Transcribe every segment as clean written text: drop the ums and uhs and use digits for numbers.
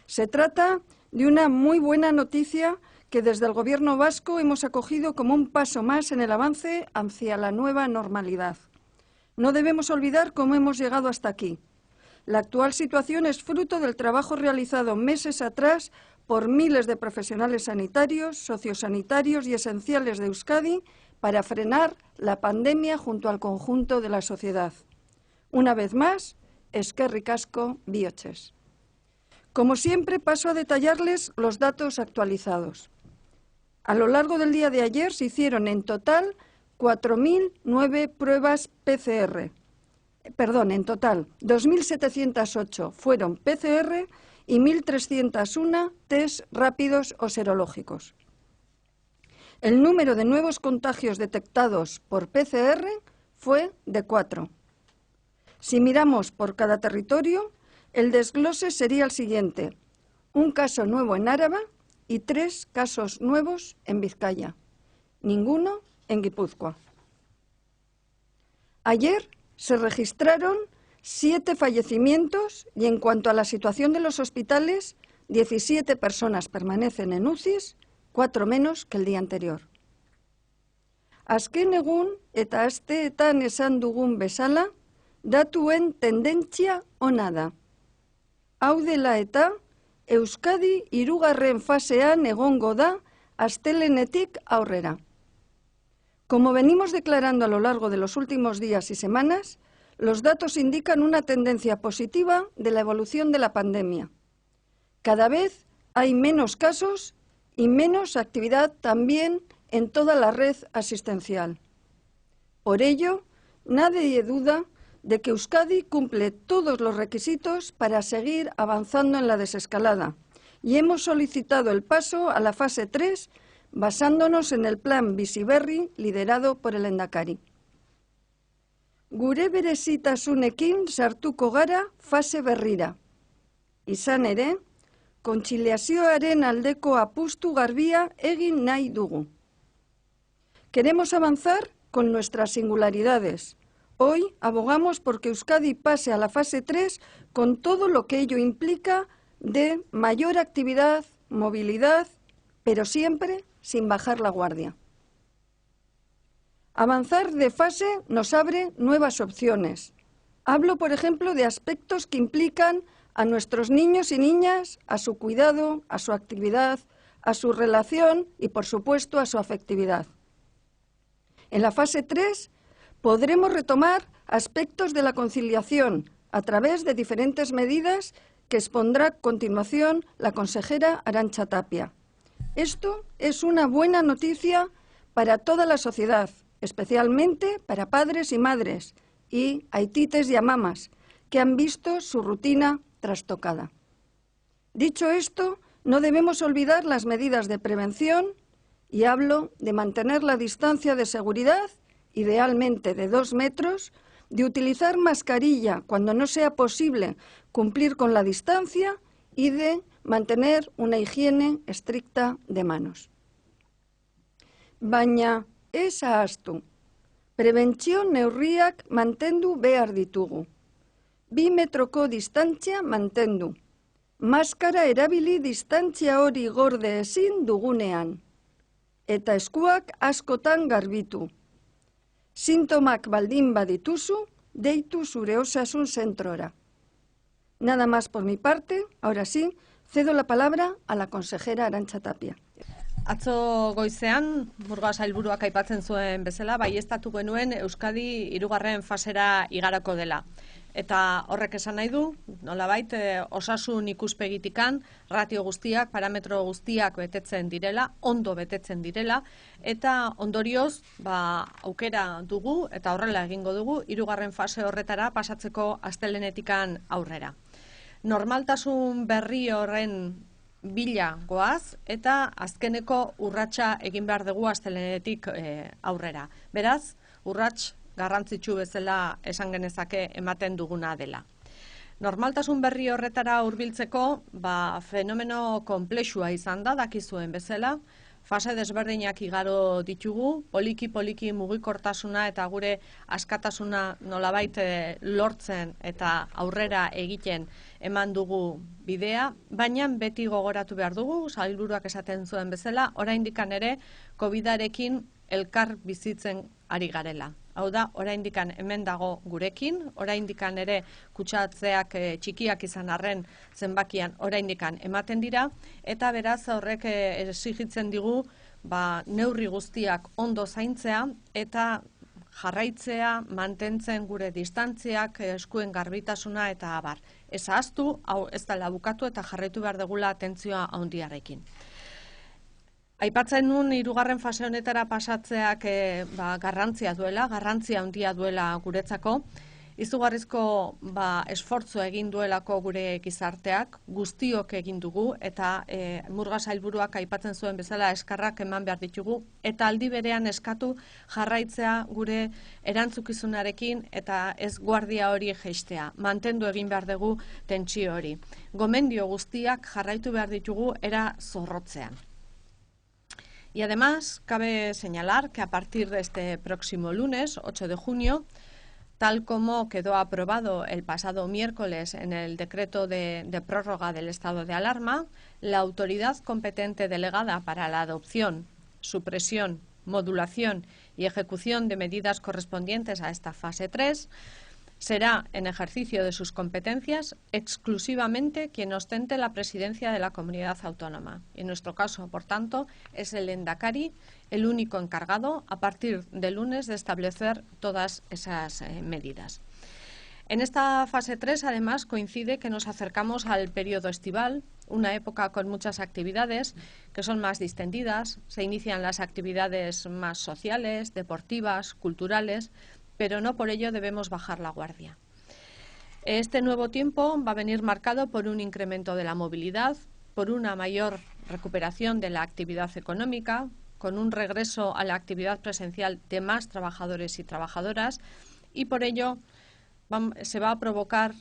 Se trata de una muy buena noticia que desde el Gobierno vasco hemos acogido como un paso más en el avance hacia la nueva normalidad. No debemos olvidar cómo hemos llegado hasta aquí. La actual situación es fruto del trabajo realizado meses atrás por miles de profesionales sanitarios, sociosanitarios y esenciales de Euskadi para frenar la pandemia junto al conjunto de la sociedad. Una vez más, eskerrik asko bihotzez. Como siempre, paso a detallarles los datos actualizados. A lo largo del día de ayer se hicieron en total 4.009 pruebas PCR. En total, 2.708 fueron PCR y 1.301 test rápidos o serológicos. El número de nuevos contagios detectados por PCR fue de 4. Si miramos por cada territorio, el desglose sería el siguiente: un caso nuevo en Áraba y 3 casos nuevos en Vizcaya, ninguno en Guipúzcoa. Ayer se registraron 7 fallecimientos y en cuanto a la situación de los hospitales, 17 personas permanecen en UCIs, 4 menos que el día anterior. Azken egun eta asteetan esan dugun bezala, datuen tendentzia ona da. Hau dela eta, Euskadi 3. fasean egongo da astelehenetik aurrera. Como venimos declarando a lo largo de los últimos días y semanas, los datos indican una tendencia positiva de la evolución de la pandemia. Cada vez hay menos casos y menos actividad también en toda la red asistencial. Por ello, nadie duda de que Euskadi cumple todos los requisitos para seguir avanzando en la desescalada y hemos solicitado el paso a la fase 3 basándonos en el plan Bizi Berri liderado por el Lehendakari. Gure berezitasunekin sartuko gara fase berrira. Izan ere, kontziliazioaren aldeko apustu garbia egin nahi dugu. Queremos avanzar con nuestras singularidades. Hoy abogamos porque Euskadi pase a la fase 3 con todo lo que ello implica de mayor actividad, movilidad, pero siempre sin bajar la guardia. Avanzar de fase nos abre nuevas opciones. Hablo, por ejemplo, de aspectos que implican a nuestros niños y niñas, a su cuidado, a su actividad, a su relación y, por supuesto, a su afectividad. En la fase 3 podremos retomar aspectos de la conciliación a través de diferentes medidas que expondrá a continuación la consejera Arantxa Tapia. Esto es una buena noticia para toda la sociedad, especialmente para padres y madres y aitites y amamas que han visto su rutina trastocada. Dicho esto, no debemos olvidar las medidas de prevención y hablo de mantener la distancia de seguridad, idealmente de 2 metros, de utilizar mascarilla cuando no sea posible cumplir con la distancia y de mantener una higiene estricta de manos. Baina ez ahaztu, prebentzio neurriak mantendu behar ditugu. 2 metroko distantzia mantendu. Maskara erabili distantzia hori gorde ezin dugunean. Eta eskuak askotan garbitu. Sintomak baldin badituzu, deitu zure osasun zentrora. Nada más por mi parte, ahora sí, cedo la palabra a la consejera Arantxa Tapia. Atzo goizean, Murga sailburuak aipatzen zuen bezala, baieztatu genuen Euskadi 3. fasera igarako dela. Eta horrek esan nahi du, nolabait, osasun ikuspegitikan, ratio guztiak, parametro guztiak betetzen direla, ondo betetzen direla, eta ondorioz, aukera dugu, eta horrela egingo dugu, 3. fase horretara pasatzeko asteleenetikan aurrera. Normaltasun berri horren bila goaz, eta azkeneko urratsa egin behar dugu asteleenetik aurrera. Beraz, urrats garrantzitsu bezala esan genezake ematen duguna dela. Normaltasun berri horretara hurbiltzeko, fenomeno konplexua izan da, dakizuen bezala, fase desberdinak igaro ditugu, poliki mugikortasuna eta gure askatasuna nolabait lortzen eta aurrera egiten eman dugu bidea, baina beti gogoratu behar dugu, sailburuak esaten zuen bezala, oraindikan ere COVID-arekin elkar bizitzen ari garela. Hau da, oraindikan hemen dago gurekin, oraindikan ere kutsatzeak txikiak izan arren zenbakian oraindikan ematen dira, eta beraz horrek exigitzen digu neurri guztiak ondo zaintzea eta jarraitzea, mantentzen gure distantziak, eskuen garbitasuna eta abar. Ez ahaztu, hau ez dela bukatu eta jarraitu behar dugula atentzioa handiarekin. Aipatzen nun hirugarren fase honetara pasatzeak garrantzia handia duela guretzako. Izugarrizko esfortzu egin duelako gure gizarteak, guztiok egin dugu, eta Murga sailburuak aipatzen zuen bezala eskarrak eman behar ditugu, eta aldi berean eskatu jarraitzea gure erantzukizunarekin eta ez guardia hori jeistea. Mantendu egin behar dugu tentsio hori. Gomendio guztiak jarraitu behar ditugu era zorrotzean. Y además, cabe señalar que a partir de este próximo lunes, 8 de junio, tal como quedó aprobado el pasado miércoles en el decreto de prórroga del estado de alarma, la autoridad competente delegada para la adopción, supresión, modulación y ejecución de medidas correspondientes a esta fase 3 será, en ejercicio de sus competencias, exclusivamente quien ostente la presidencia de la comunidad autónoma. En nuestro caso, por tanto, es el Lehendakari el único encargado, a partir del lunes, de establecer todas esas medidas. En esta fase 3, además, coincide que nos acercamos al periodo estival, una época con muchas actividades que son más distendidas, se inician las actividades más sociales, deportivas, culturales, pero no por ello debemos bajar la guardia. Este nuevo tiempo va a venir marcado por un incremento de la movilidad, por una mayor recuperación de la actividad económica, con un regreso a la actividad presencial de más trabajadores y trabajadoras, y por ello se va a provocar,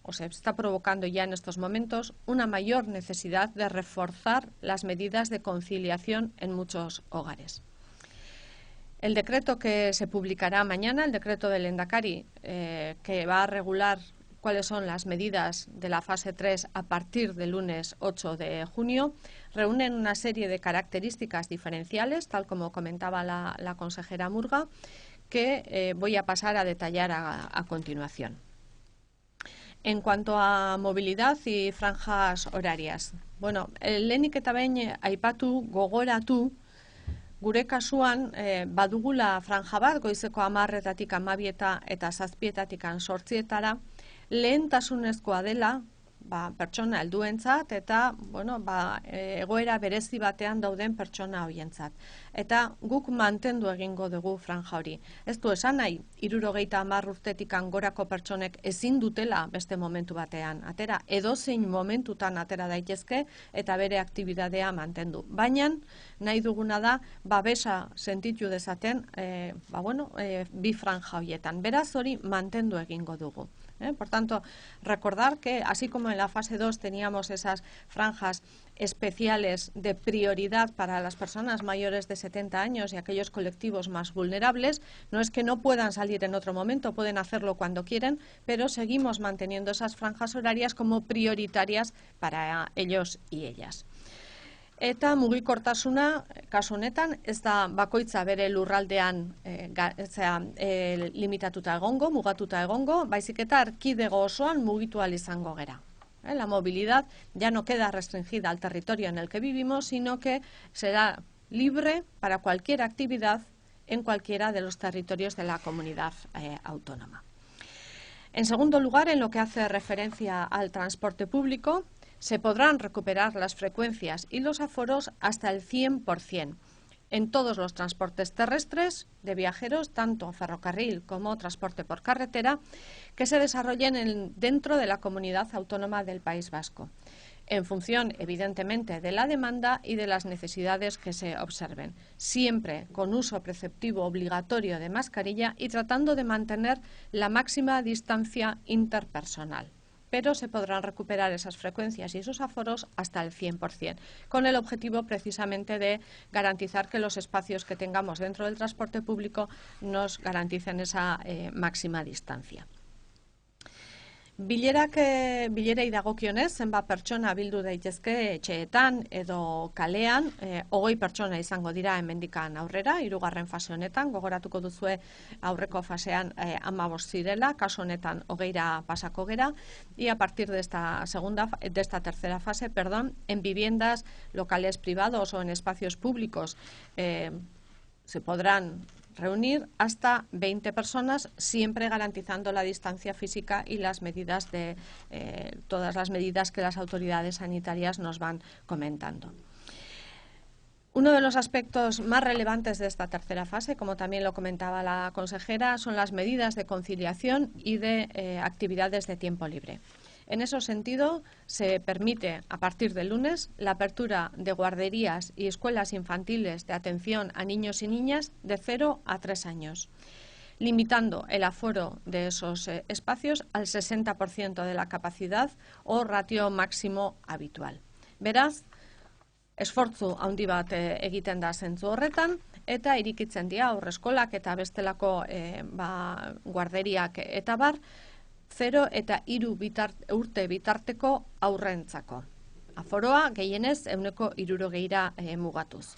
o se está provocando ya en estos momentos, una mayor necesidad de reforzar las medidas de conciliación en muchos hogares. El decreto que se publicará mañana, el decreto del Lehendakari, que va a regular cuáles son las medidas de la fase 3 a partir del lunes 8 de junio, reúnen una serie de características diferenciales, tal como comentaba la consejera Murga, que voy a pasar a detallar a continuación. En cuanto a movilidad y franjas horarias, bueno, lehenik eta behin aipatu, gogoratu, gure kasuan badugula franja bat, goizeko 10:00-tik 12:00 eta 7:00-tik 8:00 lehentasunezkoa dela pertsona helduentzat eta egoera berezi batean dauden pertsona horientzat. Eta guk mantendu egingo dugu franja hori. Ez du esan nahi, 70 urtetik gorako pertsonek ezin dutela beste momentu batean atera, edozein momentutan atera daitezke eta bere aktibitatea mantendu. Baina nahi duguna da babesa sentitu dezaten bi franja horietan. Beraz hori mantendu egingo dugu. Por tanto, recordar que así como en la fase 2 teníamos esas franjas especiales de prioridad para las personas mayores de 70 años y aquellos colectivos más vulnerables, no es que no puedan salir en otro momento, pueden hacerlo cuando quieren, pero seguimos manteniendo esas franjas horarias como prioritarias para ellos y ellas. Eta mugikortasuna, kasu honetan, ez da bakoitza bere lurraldean limitatuta egongo, mugatuta egongo, baizik eta erkidego osoan mugitu ahal izango gera. La movilidad ya no queda restringida al territorio en el que vivimos, sino que será libre para cualquier actividad en cualquiera de los territorios de la comunidad autónoma. En segundo lugar, en lo que hace referencia al transporte público, se podrán recuperar las frecuencias y los aforos hasta el 100% en todos los transportes terrestres de viajeros, tanto ferrocarril como transporte por carretera, que se desarrollen dentro de la comunidad autónoma del País Vasco, en función, evidentemente, de la demanda y de las necesidades que se observen, siempre con uso preceptivo obligatorio de mascarilla y tratando de mantener la máxima distancia interpersonal. Pero se podrán recuperar esas frecuencias y esos aforos hasta el 100%, con el objetivo precisamente de garantizar que los espacios que tengamos dentro del transporte público nos garanticen esa máxima distancia. Bilerei dagokionez, zenbat pertsona bildu daitezke etxeetan edo kalean, 20 pertsona izango dira hemendikan aurrera, 3. fase honetan, gogoratuko duzue aurreko fasean 15 zirela, kasu honetan 20ra pasako gera, y a partir de esta tercera fase, en viviendas, locales privados o en espacios públicos se podrán reunir hasta 20 personas, siempre garantizando la distancia física y las medidas todas las medidas que las autoridades sanitarias nos van comentando. Uno de los aspectos más relevantes de esta tercera fase, como también lo comentaba la consejera, son las medidas de conciliación y de actividades de tiempo libre. En ese sentido, se permite, a partir del lunes, la apertura de guarderías y escuelas infantiles de atención a niños y niñas de 0 a 3 años, limitando el aforo de esos espacios al 60% de la capacidad o ratio máximo habitual. Beraz, esfortzu handi bat egiten da zentzu horretan, eta irikitzen dira haurreskolak eta bestelako guarderiak eta bar, 0 eta 3 urte bitarteko aurrentzako. Aforoa gehienez 60%ra mugatuz.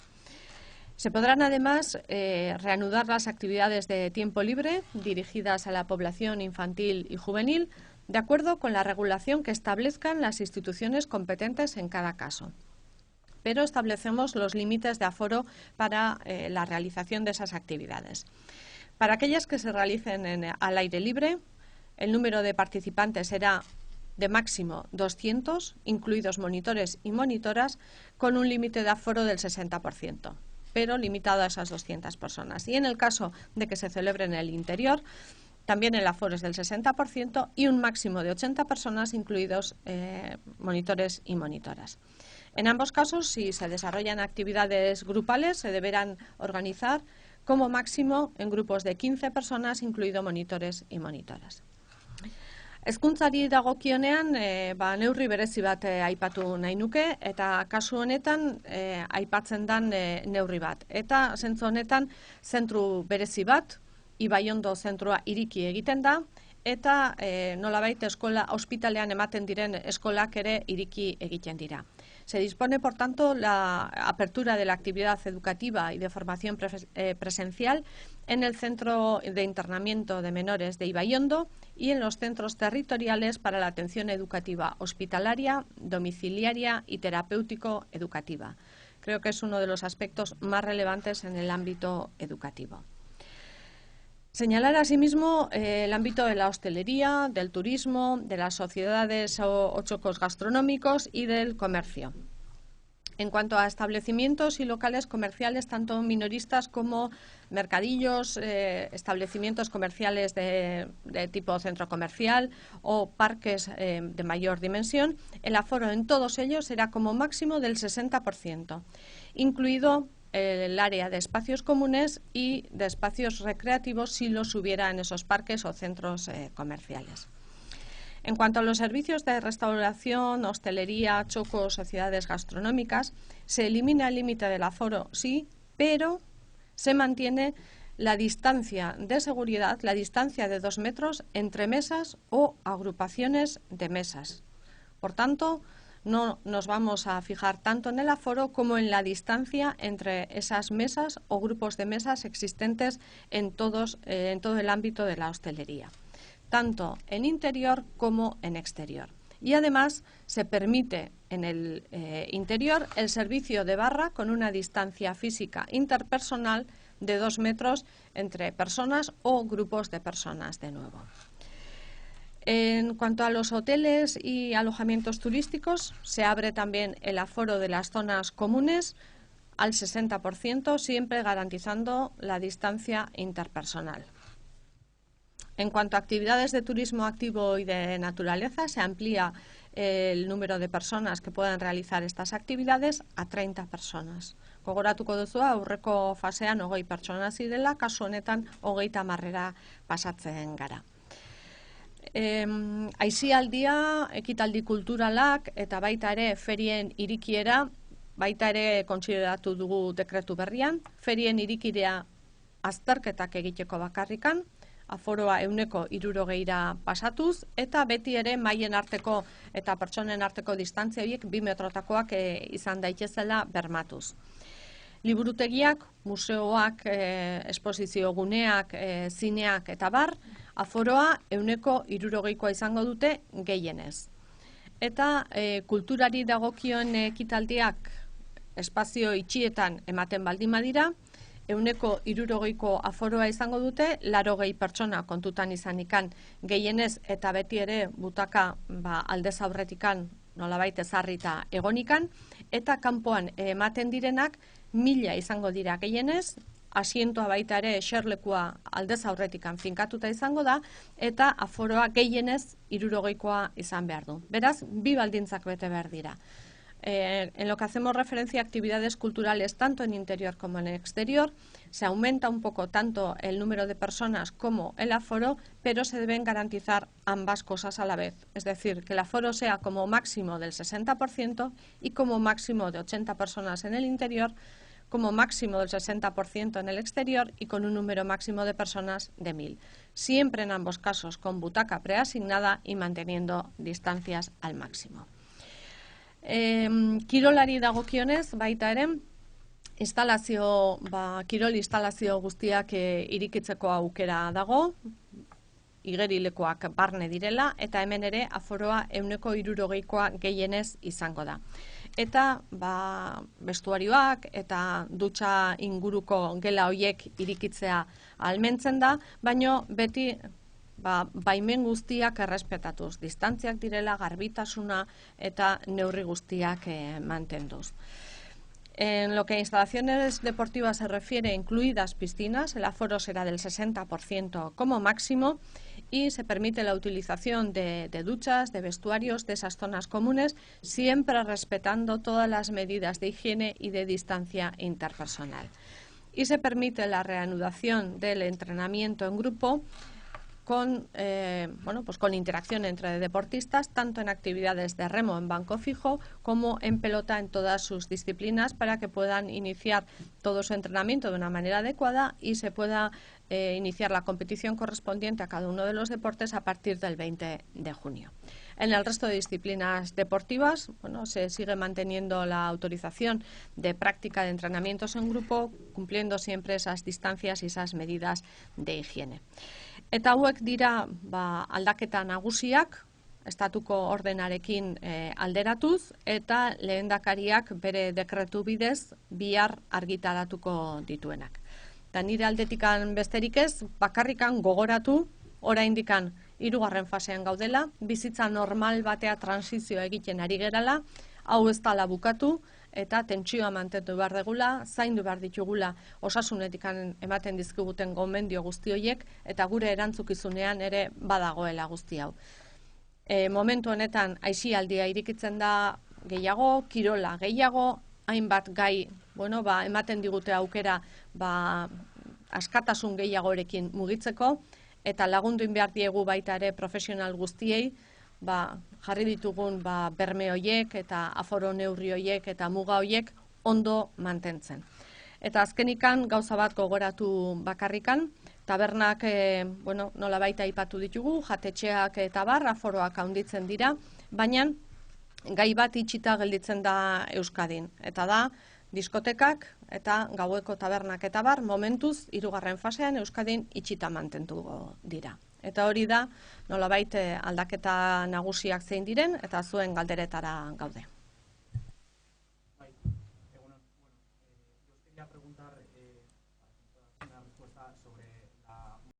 Se podrán además reanudar las actividades de tiempo libre dirigidas a la población infantil y juvenil de acuerdo con la regulación que establezcan las instituciones competentes en cada caso. Pero establecemos los límites de aforo para la realización de esas actividades. Para aquellas que se realicen al aire libre, el número de participantes será de máximo 200, incluidos monitores y monitoras, con un límite de aforo del 60%, pero limitado a esas 200 personas. Y en el caso de que se celebre en el interior, también el aforo es del 60% y un máximo de 80 personas, incluidos monitores y monitoras. En ambos casos, si se desarrollan actividades grupales, se deberán organizar como máximo en grupos de 15 personas, incluido monitores y monitoras. Hezkuntzari dagokionean, neurri berezi bat aipatu nahi nuke, eta kasu honetan aipatzen dan neurri bat. Eta zentzu honetan, zentru berezi bat, Ibaiondo zentrua iriki egiten da, eta nolabait eskola ospitalean ematen diren eskolak ere iriki egiten dira. Se dispone, por tanto, la apertura de la actividad educativa y de formación presencial en el Centro de Internamiento de Menores de Ibaiondo y en los centros territoriales para la atención educativa hospitalaria, domiciliaria y terapéutico-educativa. Creo que es uno de los aspectos más relevantes en el ámbito educativo. Señalar asimismo el ámbito de la hostelería, del turismo, de las sociedades o chocos gastronómicos y del comercio. En cuanto a establecimientos y locales comerciales, tanto minoristas como mercadillos, establecimientos comerciales de tipo centro comercial o parques de mayor dimensión, el aforo en todos ellos será como máximo del 60%, incluido el área de espacios comunes y de espacios recreativos si los hubiera en esos parques o centros comerciales. En cuanto a los servicios de restauración, hostelería, chocos, sociedades gastronómicas, se elimina el límite del aforo, sí, pero se mantiene la distancia de seguridad, la distancia de 2 metros entre mesas o agrupaciones de mesas. Por tanto, no nos vamos a fijar tanto en el aforo como en la distancia entre esas mesas o grupos de mesas existentes en todo el ámbito de la hostelería, tanto en interior como en exterior. Y además se permite en el interior el servicio de barra con una distancia física interpersonal de 2 metros entre personas o grupos de personas de nuevo. En cuanto a los hoteles y alojamientos turísticos, se abre también el aforo de las zonas comunes al 60%, siempre garantizando la distancia interpersonal. En cuanto a actividades de turismo activo y de naturaleza, se amplía el número de personas que pueden realizar estas actividades a 30 personas. Gogoratuko duzu, aurreko fasean 20 pertsona zirela, kasu honetan 30 pasatzen gara. Aisialdia, ekitaldi kulturalak eta baita ere ferien irikiera, baita ere kontsideratu dugu dekretu berrian, ferien irikirea azterketak egiteko bakarrikan, aforoa 160ra pasatuz, eta beti ere maien arteko eta pertsonen arteko distantzia horiek 2 metrotakoak izan daitezela bermatuz. Liburutegiak, museoak, esposizio guneak, zineak eta bar, aforoa 160koa izango dute gehienez. Eta kulturari dagokion ekitaldiak espazio itxietan ematen baldin badira, 160ko aforoa izango dute, 80 pertsona kontutan izanikan gehienez eta beti ere butaka aldez aurretikan nolabait ezarrita egonikan, eta kanpoan ematen direnak 1000 izango dira gehienez, asientoa baita ere eserlekua aldez aurretikan finkatuta izango da, eta aforoa gehienez 60koa izan behar du. Beraz, 2 baldintzak bete behar dira. En lo que hacemos referencia a actividades culturales tanto en interior como en exterior, se aumenta un poco tanto el número de personas como el aforo, pero se deben garantizar ambas cosas a la vez. Es decir, que el aforo sea como máximo del 60% y como máximo de 80 personas en el interior, como máximo del 60% en el exterior y con un número máximo de personas de 1000. Siempre en ambos casos con butaca preasignada y manteniendo distancias al máximo. Kirolari dagokionez baita ere, kirol instalazio guztiak irikitzeko aukera dago, igerilekoak barne direla, eta hemen ere aforoa 160koa gehienez izango da. Eta bestuarioak eta dutxa inguruko gela hoiek irikitzea ahalmentzen da, baino beti baimen guztiak errespetatuz, distantziak direla, garbitasuna eta neurri guztiak mantenduz. En lo que a instalaciones deportivas se refiere, incluidas piscinas, el aforo será del 60% como máximo y se permite la utilización de duchas, de vestuarios, de esas zonas comunes, siempre respetando todas las medidas de higiene y de distancia interpersonal. Y se permite la reanudación del entrenamiento en grupo con interacción entre deportistas, tanto en actividades de remo en banco fijo como en pelota en todas sus disciplinas, para que puedan iniciar todo su entrenamiento de una manera adecuada y se pueda iniciar la competición correspondiente a cada uno de los deportes a partir del 20 de junio. En el resto de disciplinas deportivas, se sigue manteniendo la autorización de práctica de entrenamientos en grupo, cumpliendo siempre esas distancias y esas medidas de higiene. Eta hauek dira aldaketa nagusiak, estatuko ordenarekin alderatuz, eta lehendakariak bere dekretu bidez bihar argitaratuko dituenak. Eta nire aldetikan besterik ez, bakarrikan gogoratu, oraindikan 3. fasean gaudela, bizitza normal batea transizio egiten ari gerala, hau ez dela bukatu, eta tentsioa mantendu behar degula, zaindu behar ditugula osasunetik ematen dizkiguten gomendio guzti horiek, eta gure erantzukizunean ere badagoela guzti hau. Momentu honetan aisialdia irikitzen da gehiago, kirola gehiago, hainbat gai ematen digute aukera askatasun gehiagorekin mugitzeko, eta lagundu behar diegu baita ere profesional guztiei, jarri ditugun berme hoiek eta aforo neurri hoiek eta muga hoiek ondo mantentzen. Eta azkenikan gauza bat gogoratu bakarrikan, tabernak nolabait aipatu ditugu, jatetxeak eta aforoak handitzen dira, baina gai bat itxita gelditzen da Euskadin, eta da diskotekak eta gaueko tabernak eta momentuz 3. fasean Euskadin itxita mantendu dira. Eta hori da, nolabait aldaketa nagusiak zein diren, eta zuen galderetara gaude.